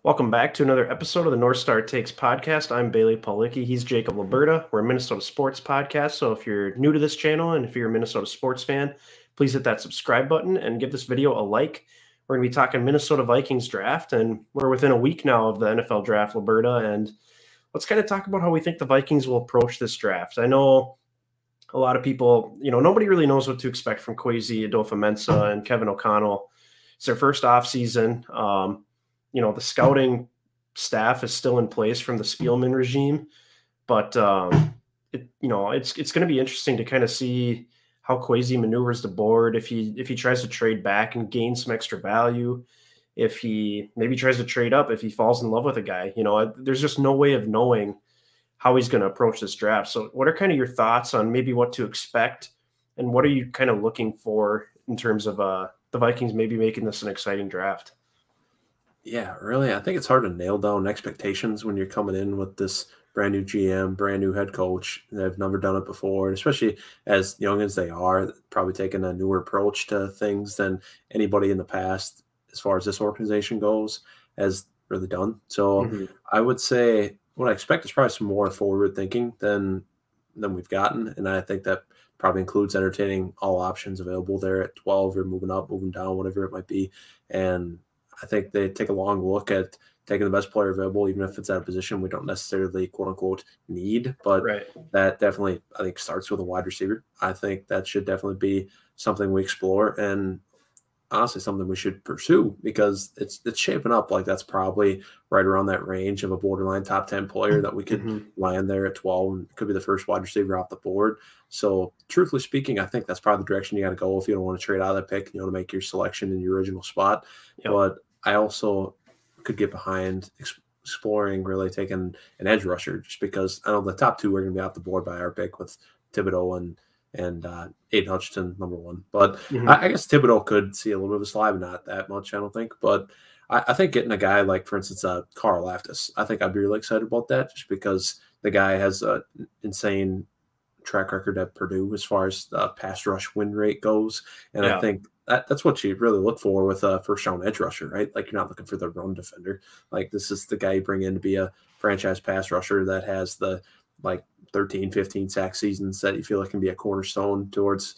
Welcome back to another episode of the North Star Takes podcast. I'm Bailey Paulicki. He's Jacob Liberta. We're a Minnesota sports podcast. So if you're new to this channel and if you're a Minnesota sports fan, please hit that subscribe button and give this video a like. We're going to be talking Minnesota Vikings draft, and we're within a week now of the NFL draft, Liberta. And let's kind of talk about how we think the Vikings will approach this draft. I know a lot of people, nobody really knows what to expect from Kwesi Adolfo-Mensah and Kevin O'Connell. It's their first offseason. The scouting staff is still in place from the Spielman regime, but it's going to be interesting to kind of see how Kwesi maneuvers the board, if he tries to trade back and gain some extra value, if he maybe tries to trade up, if he falls in love with a guy. There's just no way of knowing how he's going to approach this draft. So what are kind of your thoughts on maybe what to expect, and what are you kind of looking for in terms of the Vikings maybe making this an exciting draft? Yeah, really. I think it's hard to nail down expectations when you're coming in with this brand new GM, brand new head coach. They've never done it before, and especially as young as they are, probably taking a newer approach to things than anybody in the past, as far as this organization goes, has really done. So I would say what I expect is probably some more forward thinking than we've gotten, and I think that probably includes entertaining all options available there at 12 or moving up, moving down, whatever it might be. And I think they take a long look at taking the best player available, even if it's at a position we don't necessarily, quote unquote, need. But that definitely, I think, starts with a wide receiver. I think that should definitely be something we explore, and honestly something we should pursue, because it's shaping up like that's probably right around that range of a borderline top 10 player that we could land there at 12 and could be the first wide receiver off the board. So truthfully speaking, I think that's probably the direction you got to go if you don't want to trade out of that pick, to make your selection in your original spot. But I also could get behind exploring really taking an edge rusher, just because I know the top two are going to be off the board by our pick with Thibodeau and Aiden Hutchinson, number one. But I guess Thibodeau could see a little bit of a slide, but not that much, I don't think. But I think getting a guy like, for instance, Carl Laftis, I think I'd be really excited about that, just because the guy has an insane track record at Purdue as far as the pass rush win rate goes. And I think that's what you really look for with a first-round edge rusher, right? Like, you're not looking for the run defender. Like, this is the guy you bring in to be a franchise pass rusher that has the, 13, 15 sack seasons that you feel like can be a cornerstone towards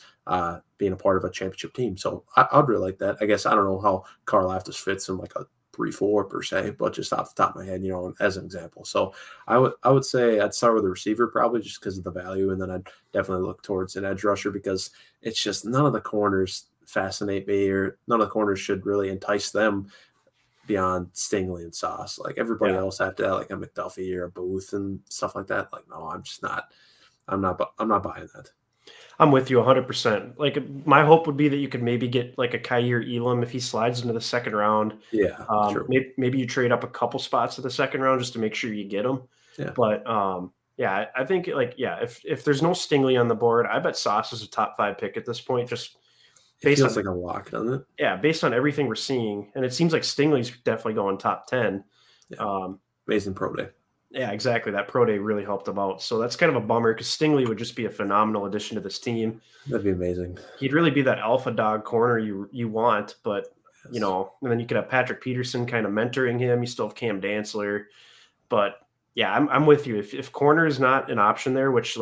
being a part of a championship team. So I'd really like that. I guess I don't know how Carl Laftis fits in like a 3-4 per se, but just off the top of my head, as an example. So I would say I'd start with a receiver, probably just because of the value, and then I'd definitely look towards an edge rusher, because it's just none of the corners fascinate me, or none of the corners should really entice them beyond Stingley and Sauce. Like, everybody else have to have like a McDuffie or a Booth and stuff like that. Like, no, I'm not buying that. I'm with you 100%. Like, my hope would be that you could maybe get like a Kaiir Elam if he slides into the second round. Yeah, maybe you trade up a couple spots to the second round just to make sure you get him. Yeah. But I think if there's no Stingley on the board, I bet Sauce is a top 5 pick at this point. Just based on, like a lock, doesn't it? Yeah, based on everything we're seeing, and it seems like Stingley's definitely going top 10. Yeah. Amazing pro day. Yeah, exactly. That pro day really helped him out. So that's kind of a bummer, because Stingley would just be a phenomenal addition to this team. That'd be amazing. He'd really be that alpha dog corner you want, but and then you could have Patrick Peterson kind of mentoring him. You still have Cam Dantzler, but yeah, I'm with you. If corner is not an option there, which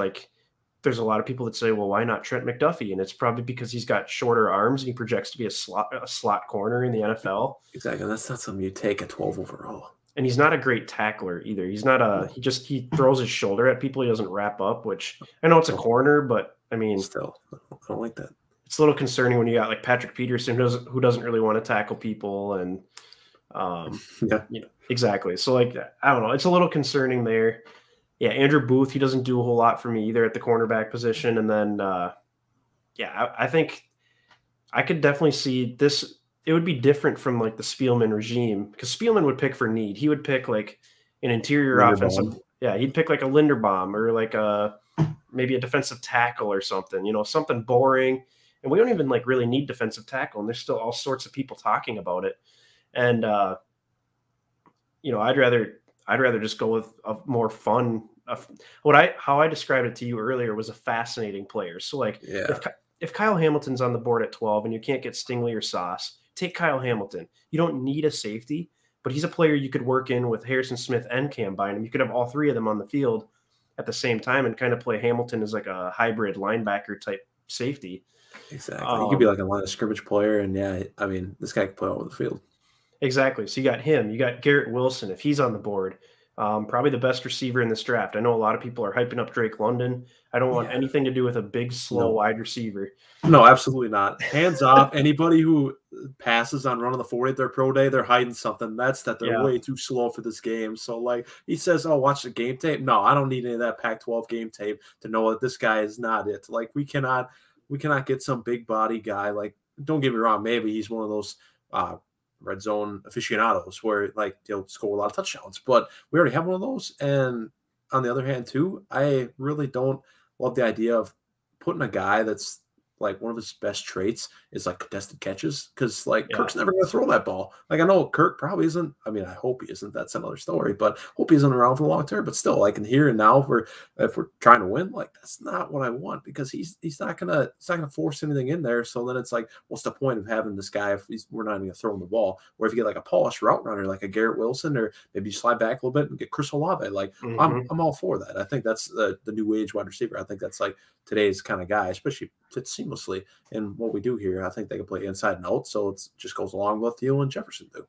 there's a lot of people that say, well, why not Trent McDuffie? And it's probably because he's got shorter arms and he projects to be a slot corner in the NFL. Exactly. That's not something you take at 12 overall. And he's not a great tackler either. He's not he throws his shoulder at people. He doesn't wrap up, which I know it's a corner, but I mean, still, I don't like that. It's a little concerning when you got like Patrick Peterson who doesn't really want to tackle people, and exactly. So I don't know. It's a little concerning there. Yeah, Andrew Booth, he doesn't do a whole lot for me either at the cornerback position. And then I think I could definitely see this. It would be different from like the Spielman regime, because Spielman would pick for need. He would pick like an interior offensive. Yeah, he'd pick like a Linderbaum or like maybe a defensive tackle or something, something boring. And we don't even like really need defensive tackle, and there's still all sorts of people talking about it. And I'd rather just go with a more fun. How I described it to you earlier was a fascinating player. So if Kyle Hamilton's on the board at 12 and you can't get Stingley or Sauce, take Kyle Hamilton. You don't need a safety, but he's a player you could work in with Harrison Smith and Cam Bynum. You could have all three of them on the field at the same time and kind of play Hamilton as like a hybrid linebacker type safety. Exactly. He could be like a line of scrimmage player, and yeah, I mean, this guy can play all over the field. Exactly. So you got him. You got Garrett Wilson if he's on the board. Probably the best receiver in this draft. I know a lot of people are hyping up Drake London. I don't want anything to do with a big, slow wide receiver. No, absolutely not. Hands off. Anybody who passes on running the 40 at their pro day, they're hiding something. That's that they're way too slow for this game. So, like, he says, oh, watch the game tape. No, I don't need any of that Pac-12 game tape to know that this guy is not it. Like, we cannot get some big body guy. Like, don't get me wrong. Maybe he's one of those red zone aficionados where, like, he'll score a lot of touchdowns. But we already have one of those. And on the other hand, too, I really don't love the idea of putting a guy that's like one of his best traits is like contested catches, because like Kirk's never going to throw that ball. Like, I know Kirk probably isn't. I mean, I hope he isn't. That's another story. But hope he isn't around for the long term. But still, like in here and now, if we're trying to win, like that's not what I want, because he's not gonna force anything in there. So then it's like, what's the point of having this guy if we're not even going to throw him the ball? Or if you get like a polished route runner like a Garrett Wilson, or maybe you slide back a little bit and get Chris Olave. Like I'm all for that. I think that's the new age wide receiver. I think that's like today's kind of guy, especially fits seamlessly in what we do here. I think they can play inside and out, so it just goes along with Thielen and Jefferson do.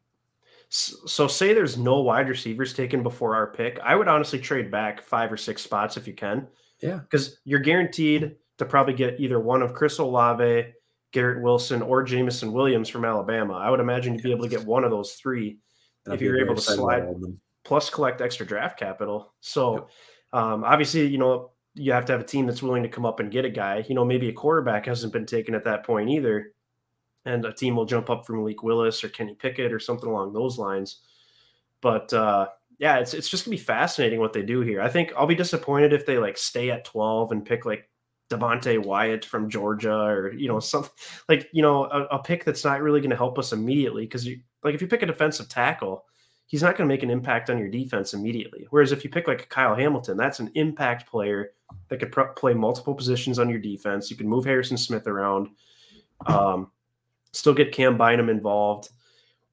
So say there's no wide receivers taken before our pick. I would honestly trade back 5 or 6 spots if you can. Yeah. Because you're guaranteed to probably get either one of Chris Olave, Garrett Wilson, or Jameson Williams from Alabama. I would imagine you'd be able to get one of those three if you're able to slide, plus collect extra draft capital. So obviously, you have to have a team that's willing to come up and get a guy. Maybe a quarterback hasn't been taken at that point either, and a team will jump up from Malik Willis or Kenny Pickett or something along those lines. But it's just gonna be fascinating what they do here. I think I'll be disappointed if they like stay at 12 and pick like Devontae Wyatt from Georgia, or something like a pick that's not really going to help us immediately, because if you pick a defensive tackle, he's not going to make an impact on your defense immediately. Whereas if you pick like Kyle Hamilton, that's an impact player that could play multiple positions on your defense. You can move Harrison Smith around, still get Cam Bynum involved.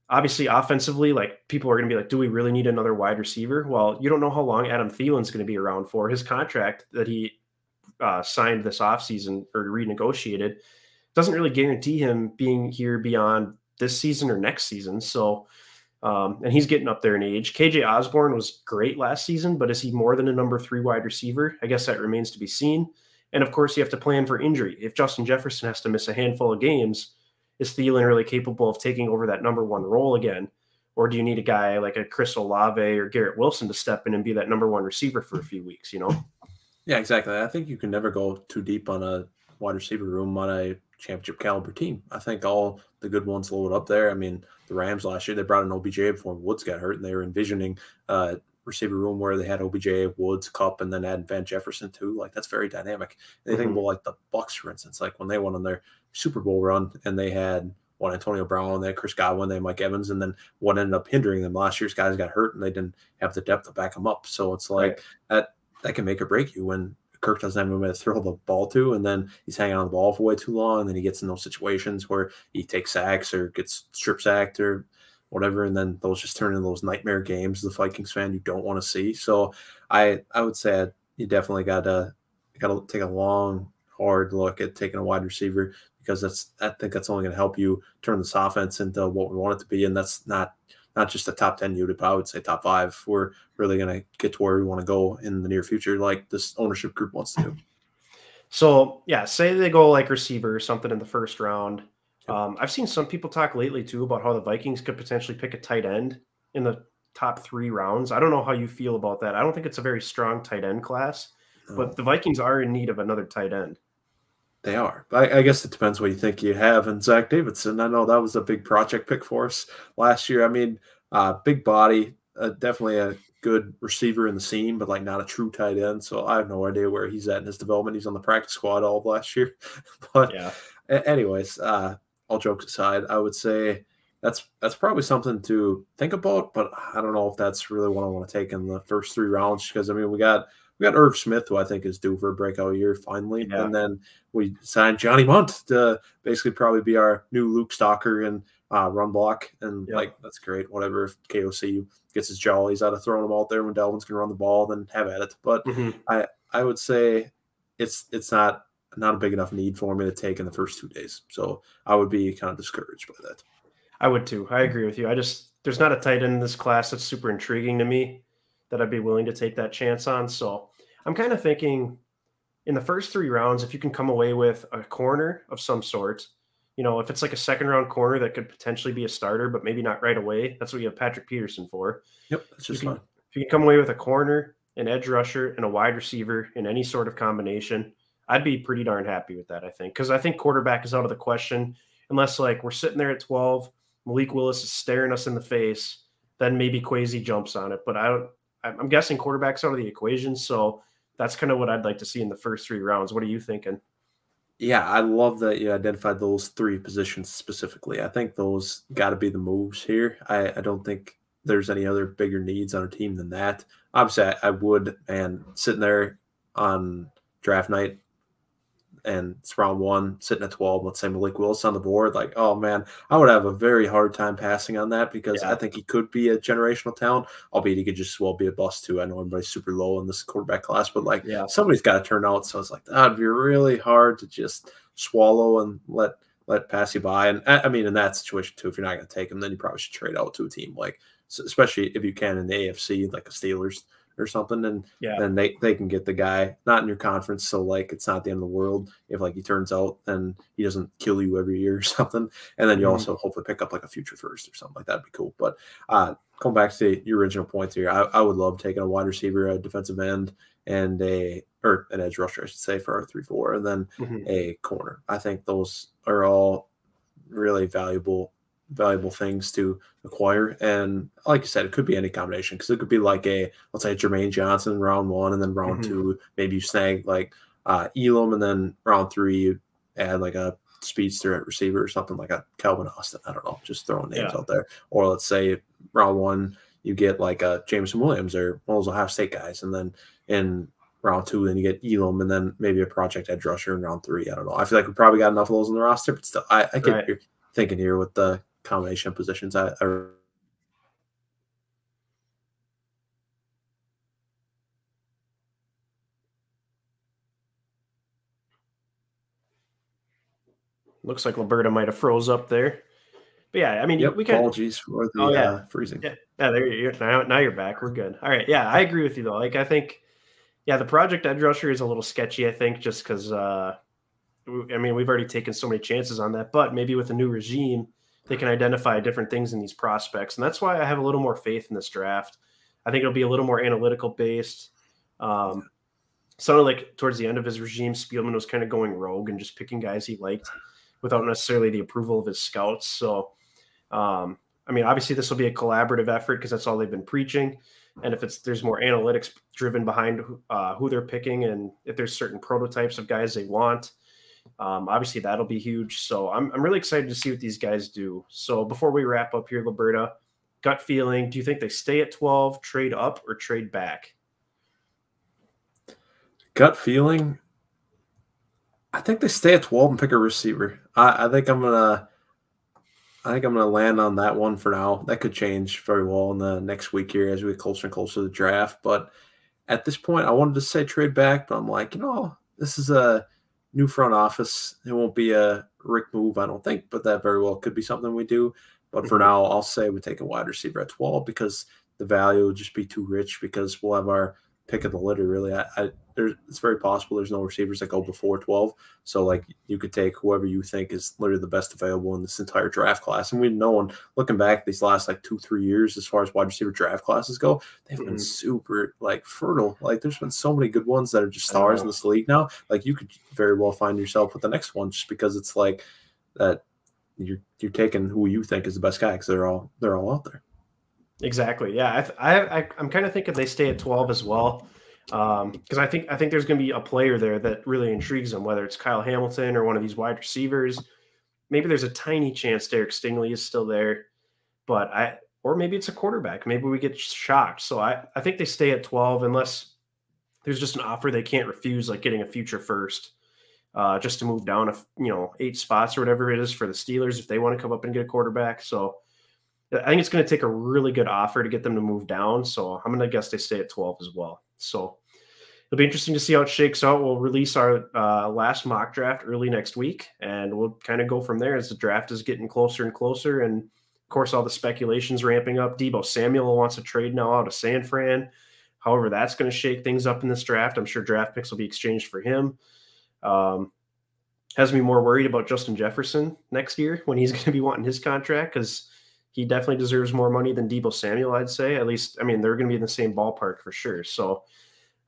Obviously, offensively, like people are going to be like, do we really need another wide receiver? Well, you don't know how long Adam Thielen's going to be around for. His contract that he signed this offseason or renegotiated doesn't really guarantee him being here beyond this season or next season. So, and he's getting up there in age. KJ Osborne was great last season, but is he more than a number 3 wide receiver? I guess that remains to be seen. And of course, you have to plan for injury. If Justin Jefferson has to miss a handful of games, is Thielen really capable of taking over that number 1 role again? Or do you need a guy like a Chris Olave or Garrett Wilson to step in and be that number 1 receiver for a few weeks, Yeah, exactly. I think you can never go too deep on a wide receiver room on a championship caliber team. I think all the good ones load up there. I mean, the Rams last year, they brought in OBJ before Woods got hurt, and they were envisioning a receiver room where they had OBJ, Woods, Kupp, and then add Van Jefferson too. Like, that's very dynamic. And they think about like the Bucks, for instance, like when they went on their Super Bowl run and they had Antonio Brown, they had Chris Godwin, they had Mike Evans, and then what ended up hindering them last year's guys got hurt and they didn't have the depth to back them up. So it's like that can make or break you when Kirk doesn't have anybody to throw the ball to, and then he's hanging on the ball for way too long, and then he gets in those situations where he takes sacks or gets strip sacked or whatever, and then those just turn into those nightmare games as a Vikings fan you don't want to see. So I would say you definitely got to take a long, hard look at taking a wide receiver, because I think that's only going to help you turn this offense into what we want it to be, and that's not just a top 10 unit, but I would say top 5. We're really going to get to where we want to go in the near future, like this ownership group wants to do. So, say they go like receiver or something in the first round. I've seen some people talk lately, too, about how the Vikings could potentially pick a tight end in the top 3 rounds. I don't know how you feel about that. I don't think it's a very strong tight end class, but the Vikings are in need of another tight end. They are. But I guess it depends what you think you have. And Zach Davidson, I know that was a big project pick for us last year. I mean, big body, definitely a good receiver in the seam, but like not a true tight end. So I have no idea where he's at in his development. He's on the practice squad all of last year. But anyways, all jokes aside, I would say that's probably something to think about, but I don't know if that's really what I want to take in the first 3 rounds, because I mean, we got We got Irv Smith, who I think is due for a breakout year finally, Yeah. and then we signed Johnny Munt to basically probably be our new Luke Stalker and run block, and Yep. like that's great. Whatever if KOC gets his jollies out of throwing them out there when Delvin's gonna run the ball, then have at it. But Hmm. I would say it's not a big enough need for me to take in the first 2 days, so I would be kind of discouraged by that. I would too. I agree with you. There's not a tight end in this class that's super intriguing to me that I'd be willing to take that chance on. So I'm kind of thinking in the first 3 rounds, if you can come away with a corner of some sort, if it's like a second round corner that could potentially be a starter, but maybe not right away, that's what you have Patrick Peterson for. Yep, that's You just can, fine. if you can come away with a corner, an edge rusher, and a wide receiver in any sort of combination, I'd be pretty darn happy with that, I think. Because I think quarterback is out of the question unless like we're sitting there at 12, Malik Willis is staring us in the face, then maybe Kwesi jumps on it. But I'm guessing quarterback's out of the equation. So that's kind of what I'd like to see in the first 3 rounds. What are you thinking? Yeah, I love that you identified those 3 positions specifically. I think those got to be the moves here. I don't think there's any other bigger needs on a team than that. Obviously, I would, and sitting there on draft night and it's round 1, sitting at 12, let's say Malik Willis on the board, like, oh man, I would have a very hard time passing on that because I Yeah. think he could be a generational talent, albeit he could just as well be a bust too. I know everybody's super low in this quarterback class, but like Yeah. somebody's got to turn out. So it's like that'd be really hard to just swallow and let pass you by. And I mean, in that situation too, if you're not going to take him, then you probably should trade out to a team like, especially if you can in the AFC, like the Steelers or something, and Yeah. then they can get the guy not in your conference, so like it's not the end of the world if like he turns out and he doesn't kill you every year or something, and then you Mhm. also hopefully pick up like a future first or something like that'd be cool. But going back to your original points here, I would love taking a wide receiver, a defensive end, and an edge rusher, I should say, for our 3-4, and then Mhm. a corner. I think those are all really valuable things to acquire. And like you said, it could be any combination because it could be like let's say Jermaine Johnson in round 1, and then round Mhm. 2, maybe you snag like Elam, and then round 3, you add like a speedster at receiver or something like a Calvin Austin. I don't know, just throwing names Yeah. out there. Or let's say round 1, you get like a Jameson Williams or one of those Ohio State guys. And then in round 2, then you get Elam, and then maybe a project edge rusher in round 3. I don't know. I feel like we probably got enough of those in the roster, but still, I get Right. your thinking here with the combination positions. I Looks like Roberta might have froze up there. But yeah, I mean, Yep, we can. apologies for Oh yeah, the freezing. yeah, yeah. There you're now you're back. We're good. All right. Yeah, I agree with you though. Like I think, yeah, the project edge rusher is a little sketchy. I think just because, I mean, we've already taken so many chances on that. But maybe with a new regime, they can identify different things in these prospects, and that's why I have a little more faith in this draft. I think it'll be a little more analytical based. Um, Sounded like towards the end of his regime, Spielman was kind of going rogue and just picking guys he liked without necessarily the approval of his scouts. So I mean, obviously this will be a collaborative effort because that's all they've been preaching. And if there's more analytics driven behind who they're picking, and if there's certain prototypes of guys they want, obviously that'll be huge. So I'm really excited to see what these guys do. So before we wrap up here, Liberta, gut feeling, do you think they stay at 12, trade up, or trade back? Gut feeling, I think they stay at 12 and pick a receiver. I think I'm gonna land on that one for now. That could change very well in the next week here as we get closer and closer to the draft. But at this point, I wanted to say trade back, but I'm like, this is a new front office. It won't be a Rick move, I don't think, but that very well could be something we do. But for Mhm. now, I'll say we take a wide receiver at 12 because the value will just be too rich because we'll have our pick of the litter. Really, it's very possible there's no receivers that go before 12. So like you could take whoever you think is literally the best available in this entire draft class. And we know, and looking back these last like 2-3 years, as far as wide receiver draft classes go, they've been Mhm. super like fertile. Like there's been so many good ones that are just I stars in know. this league now. Like you could very well find yourself with the next one just because it's like that you're taking who you think is the best guy because they're all out there. Exactly. Yeah, I'm kind of thinking they stay at 12 as well, because I think there's going to be a player there that really intrigues them, whether it's Kyle Hamilton or one of these wide receivers. Maybe there's a tiny chance Derek Stingley is still there, but or maybe it's a quarterback. Maybe we get shocked. So I think they stay at 12 unless there's just an offer they can't refuse, like getting a future first, just to move down, 8 spots or whatever it is for the Steelers if they want to come up and get a quarterback. So I think it's going to take a really good offer to get them to move down. So I'm going to guess they stay at 12 as well. So it'll be interesting to see how it shakes out. We'll release our last mock draft early next week, and we'll kind of go from there as the draft is getting closer and closer. And of course, all the speculation's ramping up. Deebo Samuel wants a trade now out of San Fran. However, that's going to shake things up in this draft. I'm sure draft picks will be exchanged for him. Has me more worried about Justin Jefferson next year when he's going to be wanting his contract, because he definitely deserves more money than Deebo Samuel, I'd say. At least, I mean, they're going to be in the same ballpark for sure. So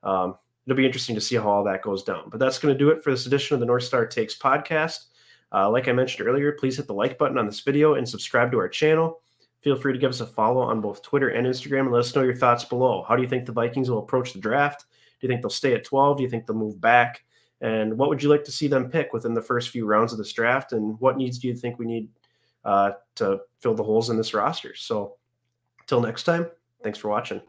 it'll be interesting to see how all that goes down. But that's going to do it for this edition of the North Star Takes podcast. Like I mentioned earlier, please hit the like button on this video and subscribe to our channel. Feel free to give us a follow on both Twitter and Instagram and let us know your thoughts below. How do you think the Vikings will approach the draft? Do you think they'll stay at 12? Do you think they'll move back? And what would you like to see them pick within the first few rounds of this draft? And what needs do you think we need to fill the holes in this roster? So until next time, thanks for watching.